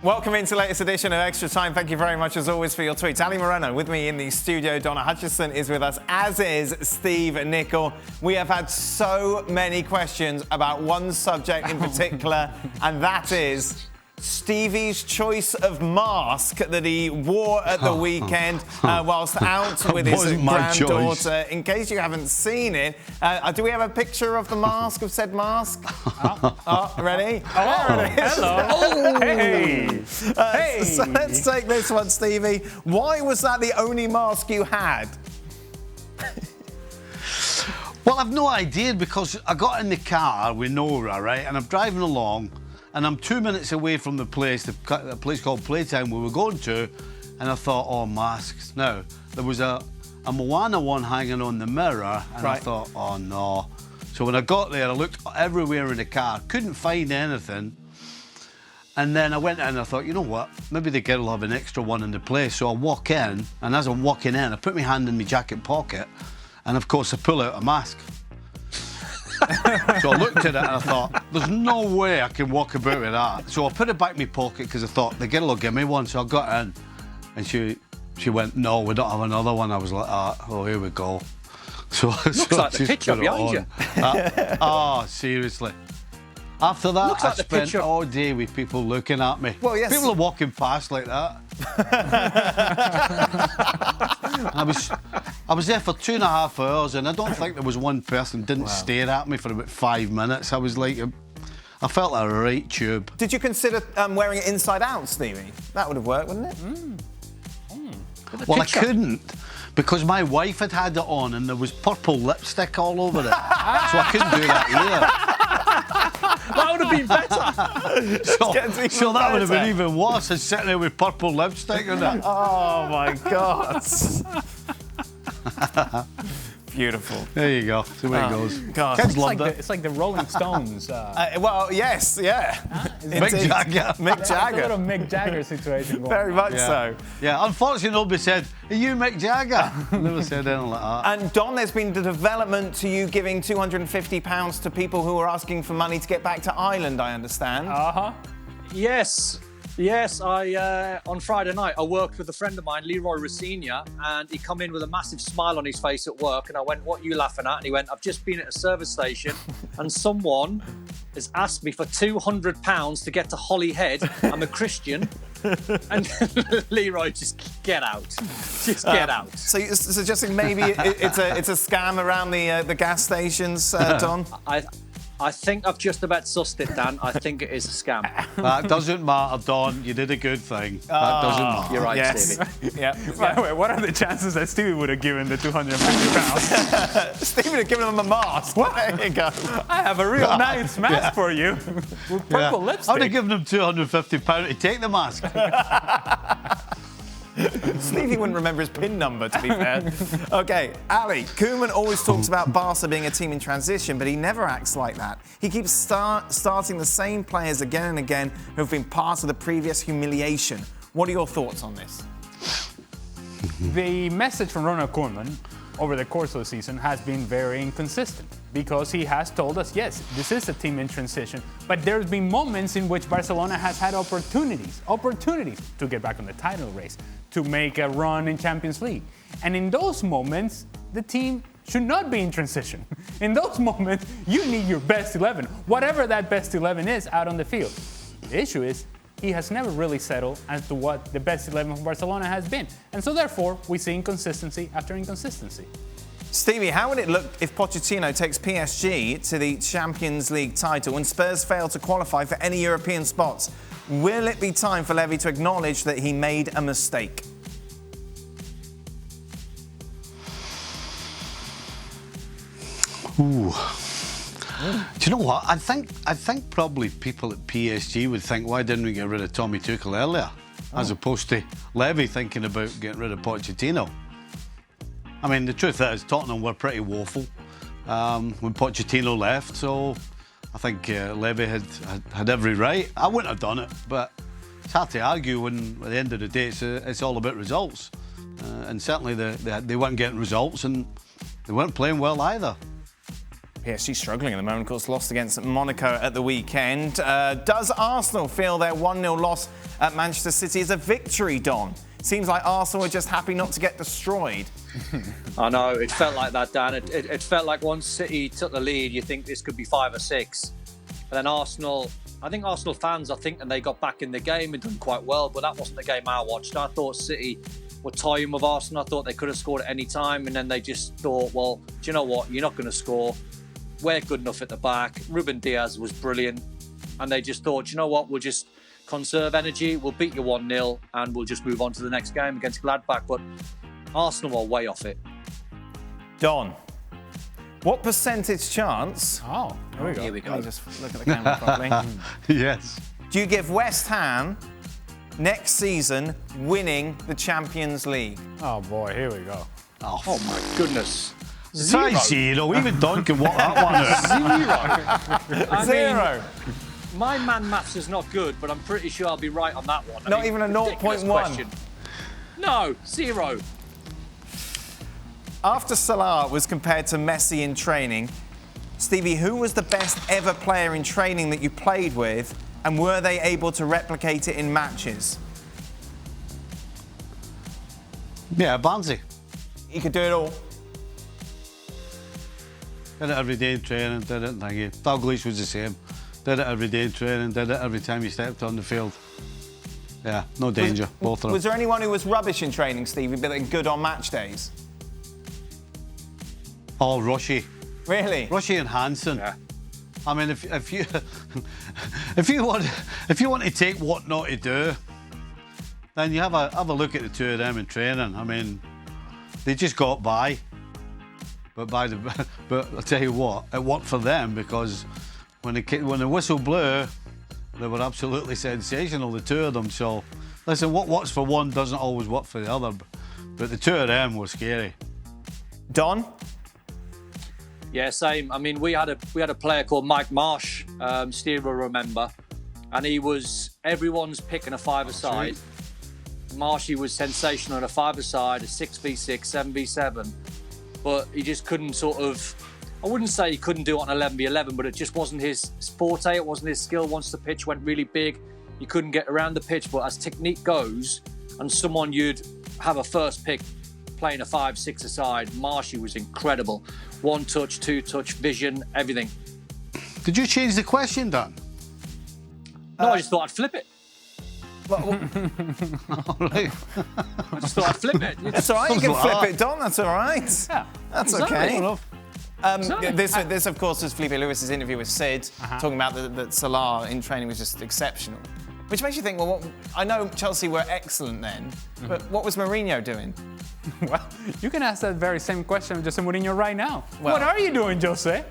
Welcome into the latest edition of Extra Time. Thank you very much, as always, for your tweets. Ali Moreno with me in the studio. Don Hutchison is with us, as is Steve Nicol. We have had so many questions about one subject in particular, and that is Stevie's choice of mask that he wore at the weekend whilst out with his granddaughter. In case you haven't seen it, do we have a picture of the mask, of said mask? Ready? There it is. Hello. Oh. Hey. Hey. So let's take this one, Stevie. Why was that the only mask you had? Well, I've no idea, because I got in the car with Nora, right, and I'm driving along, and I'm 2 minutes away from the place called Playtime we were going to, and I thought, oh, masks. Now, there was a Moana one hanging on the mirror, and I thought, oh, no. So when I got there, I looked everywhere in the car, couldn't find anything. And then I went in and I thought, you know what, maybe the girl will have an extra one in the place. So I walk in, and as I'm walking in, I put my hand in my jacket pocket, and of course I pull out a mask. So I looked at it and I thought, there's no way I can walk about with that. So I put it back in my pocket because I thought, the girl will give me one. So I got in and she went, no, we don't have another one. I was like, oh, here we go. So looks like the picture behind you. Oh, seriously. After that, I spent all day with people looking at me. Well, yes. People are walking past like that. I was there for 2.5 hours, and I don't think there was one person didn't stare at me for about 5 minutes. I was like, I felt like a right tube. Did you consider wearing it inside out, Stevie? That would have worked, wouldn't it? Well, I couldn't, because my wife had it on, and there was purple lipstick all over it. So I couldn't do that either. That would have been better. So that would have been even worse than sitting there with purple lipstick on it. Oh, my God. Beautiful. There you go. That's the way it goes. God. Kids loved it. It's like the Rolling Stones. Well, yes, yeah. Mick Jagger. Mick It's a Jagger. little Mick Jagger situation going Very on. much so. Yeah, unfortunately nobody said, are you Mick Jagger? Never said anything like that. And Don, there's been the development to you giving £250 to people who are asking for money to get back to Ireland, I understand. Yes, I on Friday night I worked with a friend of mine, Leroy Rossignol, and he come in with a massive smile on his face at work, and I went, what are you laughing at? And he went, I've just been at a service station and someone has asked me for £200 to get to Holyhead. I'm a Christian. And Leroy, just get out. Just get out. So you're suggesting maybe it's a scam around the gas stations, Don? I think I've just about sussed it, Dan. I think it is a scam. That doesn't matter, Don. You did a good thing. That doesn't matter. You're right, Yes. Stevie. By the way, what are the chances that Stevie would have given the £250? Stephen had given them a mask. There you go. I have a real nice mask for you with purple lipstick. I would have given him £250 to take the mask. Stevie wouldn't remember his PIN number, to be fair. OK, Ali, Koeman always talks about Barca being a team in transition, but he never acts like that. He keeps starting the same players again and again who have been part of the previous humiliation. What are your thoughts on this? The message from Ronald Koeman over the course of the season has been very inconsistent, because he has told us, yes, this is a team in transition, but there's been moments in which Barcelona has had opportunities to get back on the title race, to make a run in Champions League. And in those moments, the team should not be in transition. In those moments, you need your best 11, whatever that best 11 is out on the field. The issue is, he has never really settled as to what the best 11 of Barcelona has been. And so therefore, we see inconsistency after inconsistency. Stevie, how would it look if Pochettino takes PSG to the Champions League title and Spurs fail to qualify for any European spots? Will it be time for Levy to acknowledge that he made a mistake? Ooh. Do you know what? I think probably people at PSG would think, why didn't we get rid of Tommy Tuchel earlier? As opposed to Levy thinking about getting rid of Pochettino. I mean, the truth is, Tottenham were pretty woeful when Pochettino left, so I think Levy had every right. I wouldn't have done it, but it's hard to argue when, at the end of the day, it's all about results. And certainly they weren't getting results, and they weren't playing well either. PSG struggling at the moment, of course, lost against Monaco at the weekend. Does Arsenal feel their 1-0 loss at Manchester City is a victory, Don? Seems like Arsenal are just happy not to get destroyed. I know, it felt like that, Dan. It felt like once City took the lead, you think this could be 5 or 6. And then Arsenal, I think Arsenal fans are thinking they got back in the game and done quite well, but that wasn't the game I watched. I thought City were toying with Arsenal. I thought they could have scored at any time, and then they just thought, well, do you know what? You're not going to score. We're good enough at the back. Ruben Diaz was brilliant. And they just thought, you know what? We'll just conserve energy. We'll beat you 1-0 and we'll just move on to the next game against Gladbach. But Arsenal are way off it. Don, what percentage chance... Oh, here we go. Here we go. Let me just look at the camera properly. Yes. Do you give West Ham next season winning the Champions League? Oh, boy, here we go. Oh my goodness. Try zero. Even Don can walk that one out. Zero. My man maths is not good, but I'm pretty sure I'll be right on that one. Not even a ridiculous 0.1? question. No, 0. After Salah was compared to Messi in training, Stevie, who was the best ever player in training that you played with, and were they able to replicate it in matches? Yeah, Barnsley. He could do it all. Did it every day in training, did it, thank you. Dalglish was the same. Did it every day in training, did it every time he stepped on the field. Yeah, no danger, both of them. Was there anyone who was rubbish in training, Stevie, but then good on match days? Oh, Rushy. Really? Rushy and Hansen. Yeah. I mean, if you if you want to take what not to do, then you have a look at the two of them in training. I mean, they just got by. But I'll tell you what, it worked for them because when the whistle blew, they were absolutely sensational, the two of them. So, listen, what works for one doesn't always work for the other. But the two of them were scary. Don? Yeah, same. I mean, we had a player called Mike Marsh, Steve will remember, and he was everyone's picking a 5-a-side. Marshy was sensational on a 5-a-side, a 6v6, 7v7, but he just couldn't sort of. I wouldn't say he couldn't do it on 11v11, but it just wasn't his forte. It wasn't his skill. Once the pitch went really big, you couldn't get around the pitch. But as technique goes, and someone you'd have a first pick playing a 5-6-a-side, Marshy was incredible. 1 touch, 2 touch, vision, everything. Did you change the question, Dan? No, I just thought I'd flip it. All right. I just thought I'd flip it. That's all right, you can flip it, Don, that's all right. Yeah, That's exactly. okay. This, of course, was Felipe Luis's interview with Sid, talking about that Salah in training was just exceptional. Which makes you think, well, I know Chelsea were excellent then, but what was Mourinho doing? Well, you can ask that very same question of Jose Mourinho right now. Well, what are you doing, Jose?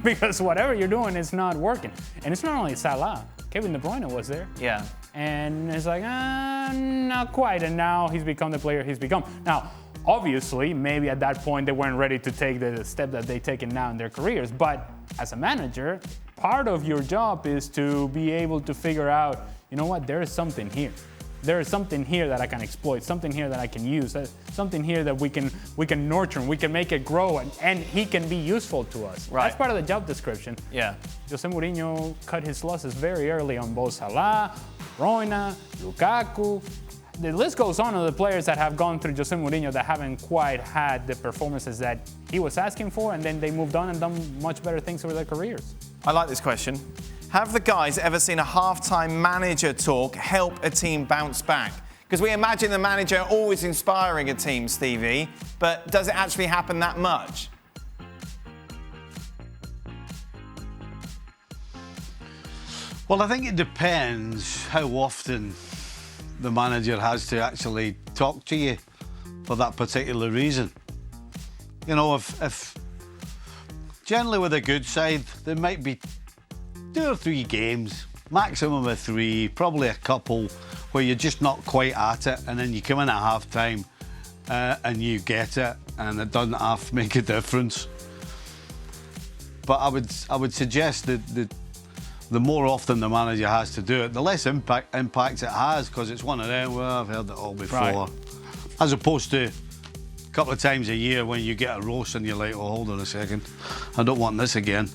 Because whatever you're doing is not working. And it's not only Salah. Kevin De Bruyne was there. Yeah. And it's like, not quite. And now he's become the player he's become. Now, obviously, maybe at that point they weren't ready to take the step that they've taken now in their careers. But as a manager, part of your job is to be able to figure out, you know what, there is something here. There is something here that I can exploit, something here that I can use, something here that we can nurture, and we can make it grow, and he can be useful to us. Right. That's part of the job description. Yeah. Jose Mourinho cut his losses very early on both Salah, Bruyne, Lukaku. The list goes on of the players that have gone through Jose Mourinho that haven't quite had the performances that he was asking for, and then they moved on and done much better things over their careers. I like this question. Have the guys ever seen a half-time manager talk help a team bounce back? Because we imagine the manager always inspiring a team, Stevie, but does it actually happen that much? Well, I think it depends how often the manager has to actually talk to you for that particular reason. You know, if generally with a good side, there might be 2 or 3 games, maximum of 3, probably a couple where you're just not quite at it, and then you come in at half-time and you get it, and it doesn't half make a difference. But I would suggest that the more often the manager has to do it, the less impact it has, because it's one of them, well, I've heard it all before. Right. As opposed to couple of times a year when you get a roast and you're like, oh, hold on a second, I don't want this again.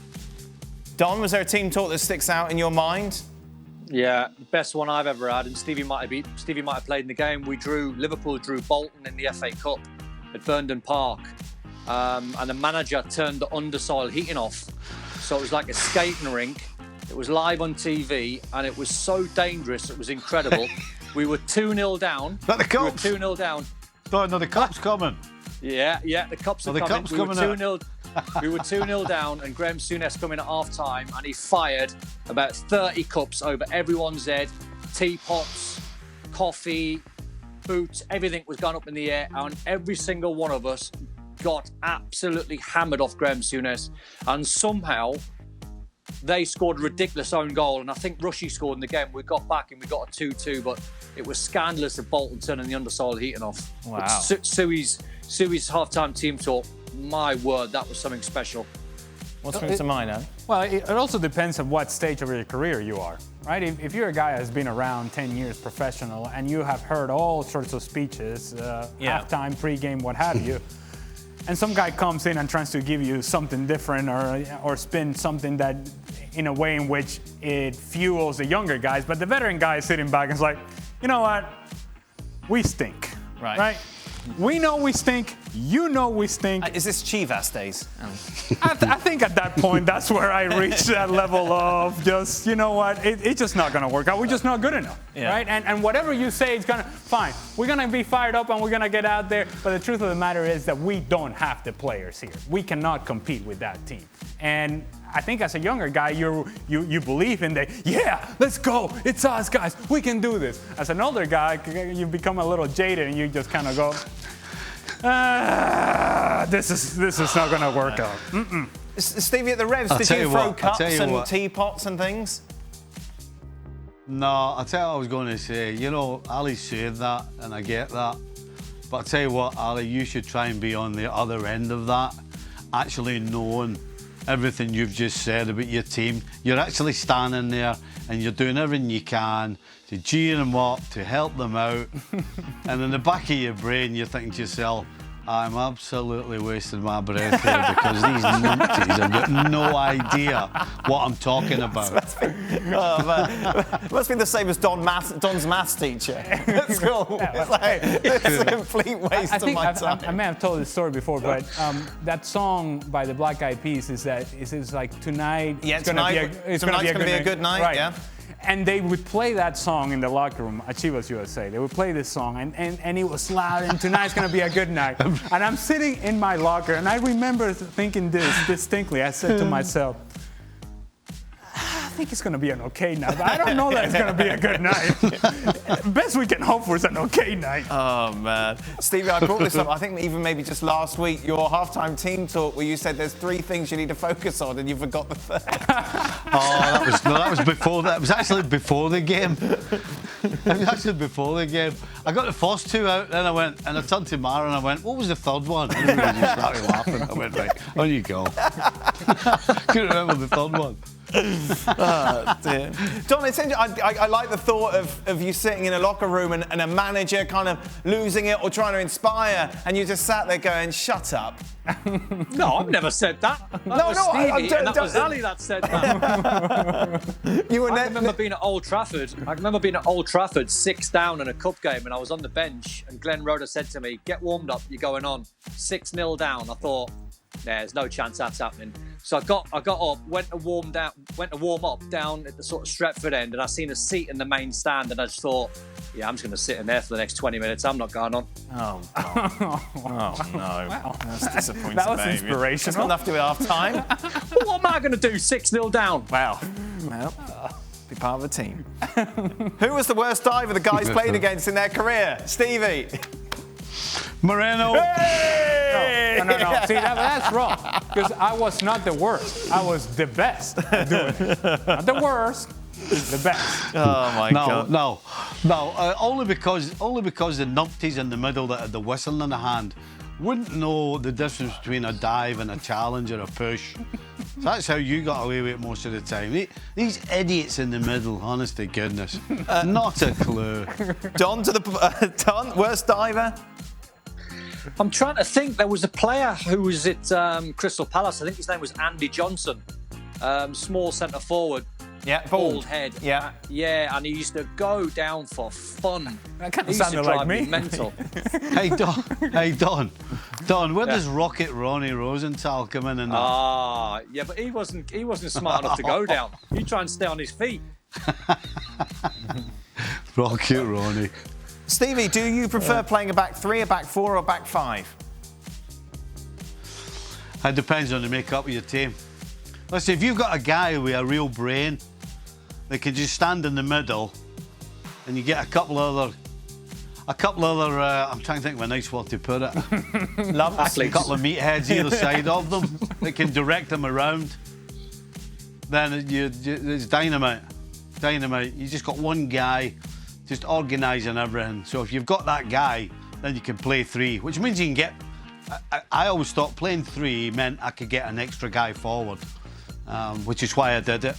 Don, was there a team talk that sticks out in your mind? Yeah, best one I've ever had, and Stevie might have played in the game. Liverpool drew Bolton in the FA Cup at Burnden Park, and the manager turned the undersoil heating off, so it was like a skating rink. It was live on TV, and it was so dangerous. It was incredible. We were 2-0 down. But the cops. We were 2-0 down. No, the cops coming. Yeah, the cops are coming. We were 2-0. We were 2-0 down, and Graham Souness come in at half-time, and he fired about 30 cups over everyone's head. Teapots, coffee, boots, everything was gone up in the air, and every single one of us got absolutely hammered off Graham Souness. And somehow, they scored a ridiculous own goal, and I think Rushy scored in the game. We got back and we got a 2-2, but it was scandalous of Bolton turning the undersoil heating off. Wow. Sui's half-time team talk, my word, that was something special. What springs to mind, Andy? Well, it also depends on what stage of your career you are, right? If you're a guy that's been around 10 years professional and you have heard all sorts of speeches, halftime, pregame, what have you, and some guy comes in and tries to give you something different or spin something that in a way in which it fuels the younger guys, but the veteran guy is sitting back and is like, you know what? We stink, right? We know we stink. You know we stink. Is this Chivas days? I think at that point, that's where I reached that level of just, you know what, it's just not going to work out. We're just not good enough, right? And whatever you say is going to, fine. We're going to be fired up and we're going to get out there. But the truth of the matter is that we don't have the players here. We cannot compete with that team. And I think as a younger guy, you believe in let's go. It's us, guys. We can do this. As an older guy, you become a little jaded and you just kind of go, this is not going to work out. Stevie, at the Revs, did you throw cups and teapots and things? No, I'll tell you what I was going to say. You know, Ali said that, and I get that. But I'll tell you what, Ali, you should try and be on the other end of that, actually knowing everything you've just said about your team. You're actually standing there and you're doing everything you can to cheer them up, to help them out. And in the back of your brain, you're thinking to yourself, I'm absolutely wasting my breath here because these numpties have got no idea what I'm talking about. Must be the same as Don's maths teacher at school. It's a complete waste of my time. I may have told this story before, but that song by the Black Eyed Peas is like tonight. Yeah, tonight's going to be a good night. Right. Yeah. And they would play that song in the locker room at Chivas USA. They would play this song, and it was loud, and tonight's going to be a good night. And I'm sitting in my locker, and I remember thinking this distinctly. I said to myself, I think it's going to be an okay night, but I don't know that it's going to be a good night. Best we can hope for is an okay night. Oh, man. Stevie, I brought this up, I think even maybe just last week, your halftime team talk where you said there's 3 things you need to focus on and you forgot the 3rd. That was before. That was actually before the game. I got the first 2 out, then I went, and I turned to Mara and I went, what was the 3rd one? And everybody just started laughing. I went, right, on you go. Couldn't remember the 3rd one. Oh, dear. Don, I like the thought of you sitting in a locker room and a manager kind of losing it or trying to inspire, and you just sat there going, shut up. No, I've never said that. That was Stevie, and that was Ali that said that. I remember being at Old Trafford, 6 down in a cup game, and I was on the bench, and Glenn Roeder said to me, get warmed up, you're going on. 6-0 down. I thought, there's no chance that's happening. So I got up, went to warm up down at the sort of Stretford end, and I seen a seat in the main stand, and I just thought, I'm just going to sit in there for the next 20 minutes. I'm not going on. Oh, God. Oh, no. Wow. That's disappointing. That was inspirational. That's not enough to be half time. Well, what am I going to do? 6-0 down. Wow. Well, be part of a team. Who was the worst diver the guys played against in their career? Stevie. Moreno. Hey! No. See, that's wrong. Because I was not the worst. I was the best at doing it. Not the worst, the best. Oh, my God. No. Only because the numpties in the middle that had the whistle in the hand wouldn't know the difference between a dive and a challenge or a push. So that's how you got away with it most of the time. These idiots in the middle, honest to goodness. Not a clue. Don, worst diver? I'm trying to think. There was a player who was at Crystal Palace. I think his name was Andy Johnson. Small centre forward. Yeah, bald head. Yeah. Yeah, and he used to go down for fun. That kind of He used to sounded drive like me. mental. Hey, Don, where does Rocket Ronnie Rosenthal come in and that? Yeah, but he wasn't smart enough to go down. He tried and stay on his feet. Rocket Ronnie. Stevie, do you prefer playing a back three, a back four, or a back five? It depends on the makeup of your team. Listen, if you've got a guy with a real brain that can just stand in the middle, and you get a couple other, I'm trying to think of a nice way to put it. A couple of meatheads either side of them that can direct them around. Then it's dynamite. Dynamite. You just got one guy just organising everything. So if you've got that guy, then you can play three, which means you can get. I always thought playing three meant I could get an extra guy forward. Which is why I did it.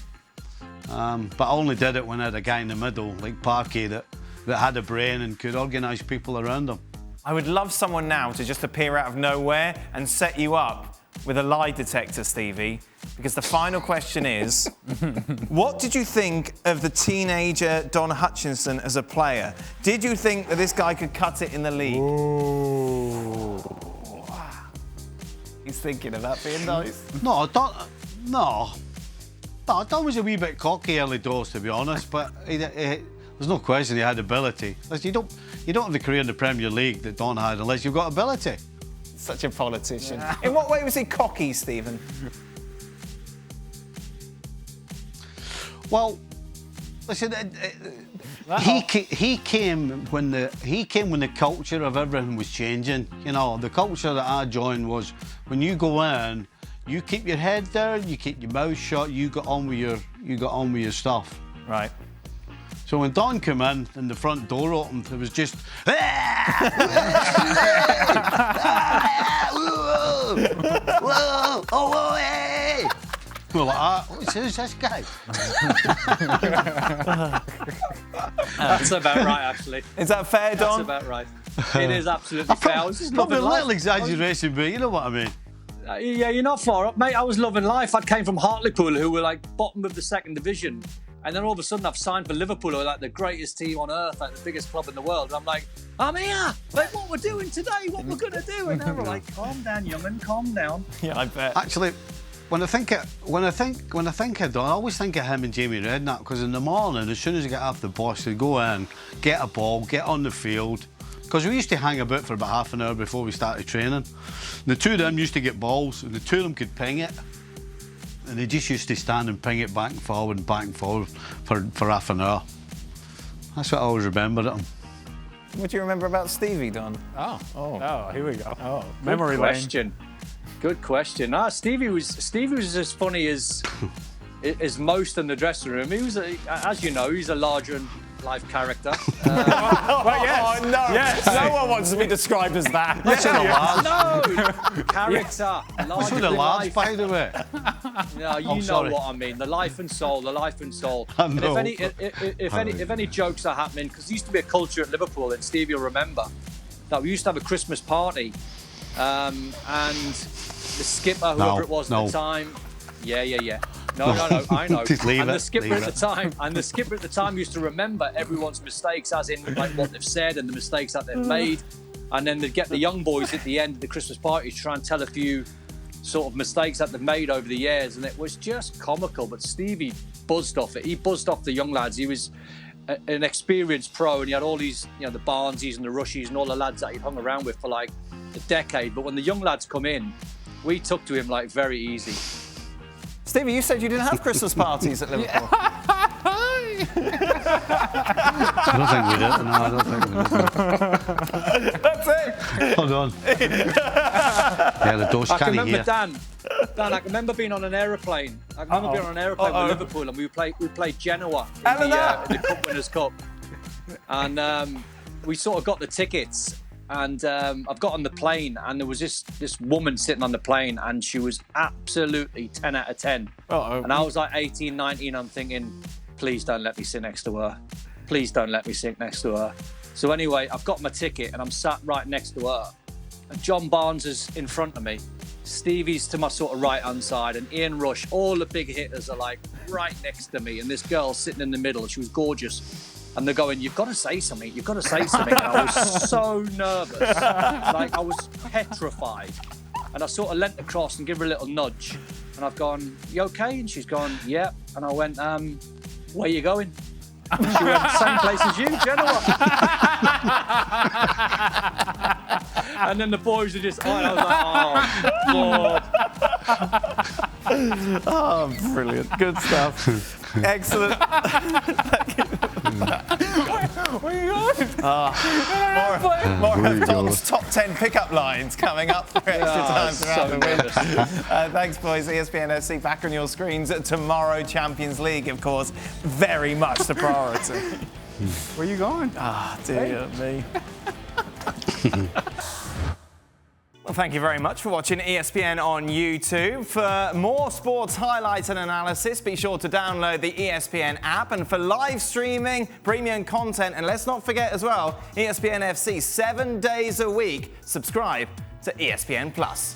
But I only did it when I had a guy in the middle, like Parky, that had a brain and could organise people around him. I would love someone now to just appear out of nowhere and set you up with a lie detector, Stevie, because the final question is, what did you think of the teenager Don Hutchison as a player? Did you think that this guy could cut it in the league? Ooh. He's thinking of that being nice. No, Don was a wee bit cocky early doors, to be honest, but there's no question he had ability. Listen, you don't have the career in the Premier League that Don had unless you've got ability. Such a politician. Yeah. In what way was he cocky, Stephen? Well, listen, he came when the culture of everything was changing. You know, the culture that I joined was when you go in, you keep your head down, you keep your mouth shut, you got on with your stuff. Right. So when Don came in and the front door opened, it was just we're like, who's this guy? That's about right, actually. Is that fair, Don? That's about right. It is absolutely fair. I was just Probably a loving little life. exaggeration, but you know what I mean. Yeah, you're not far up, mate. I was loving life. I came from Hartlepool, who were like bottom of the second division. And then all of a sudden I've signed for Liverpool, who are like the greatest team on earth, like the biggest club in the world. And I'm like, I'm here. Like, what we're doing today, what we're going to do. And they were like, calm down, young'un, calm down. Yeah, I bet. Actually, when I think of Don, I always think of him and Jamie Redknapp, because in the morning, as soon as I get off the bus, they go in, get a ball, get on the field. Because we used to hang about for about half an hour before we started training. The two of them used to get balls, and the two of them could ping it. And they just used to stand and ping it back and forward for half an hour. That's what I always remember at him. What do you remember about Stevie, Don? Oh, here we go. Oh, Good memory question. Good question. Stevie was as funny as most in the dressing room. He was, as you know, he's a larger-than-life character. Well, yes. Oh, no. Yes. No one wants to be described as that. That's what a No, character. That's what a large, by the way. No, you know what I mean. The life and soul. The life and soul. I And know. if any jokes are happening, because there used to be a culture at Liverpool, and Stevie will remember that we used to have a Christmas party, and the skipper, whoever it was at the time. Yeah. No, I know. Just leave and it, the skipper leave at the time, used to remember everyone's mistakes, as in like what they've said and the mistakes that they've made, and then they'd get the young boys at the end of the Christmas party to try and tell a few sort of mistakes that they've made over the years, and it was just comical. But Stevie buzzed off it. He buzzed off the young lads. He was an experienced pro, and he had all these, the Barnesies and the Rushies and all the lads that he'd hung around with for like a decade. But when the young lads come in, we took to him like very easy. Stevie, you said you didn't have Christmas parties at Liverpool. I don't think we did. No, I don't think we did. That's it. Hold on. Yeah, the door's I can canny remember here. Dan, I can remember being on an aeroplane. I can remember being on an aeroplane with Liverpool, and we played Genoa in the Cup Winners' Cup, and we sort of got the tickets. And I've got on the plane, and there was this woman sitting on the plane, and she was absolutely 10 out of 10. Uh-oh. And I was like 18, 19. I'm thinking, please don't let me sit next to her. Please don't let me sit next to her. So anyway, I've got my ticket, and I'm sat right next to her. John Barnes is in front of me. Stevie's to my sort of right-hand side, and Ian Rush, all the big hitters are like right next to me, and this girl sitting in the middle. She was gorgeous. And they're going, you've got to say something, you've got to say something. And I was so nervous. Like, I was petrified. And I sort of leant across and give her a little nudge. And I've gone, you okay? And she's gone, yeah. And I went, where you going? And she went, same place as you, Genoa. And then the boys were just, I was like, oh, Lord. Oh, brilliant. Good stuff. Excellent. Where are you going? More of Don's top 10 pickup lines coming up for extra time throughout the week. Thanks, boys. ESPN FC back on your screens tomorrow. Champions League, of course, very much the priority. Where are you going? Ah, dear me. Well, thank you very much for watching ESPN on YouTube. For more sports highlights and analysis, be sure to download the ESPN app. And for live streaming, premium content, and let's not forget as well, ESPN FC 7 days a week, subscribe to ESPN Plus.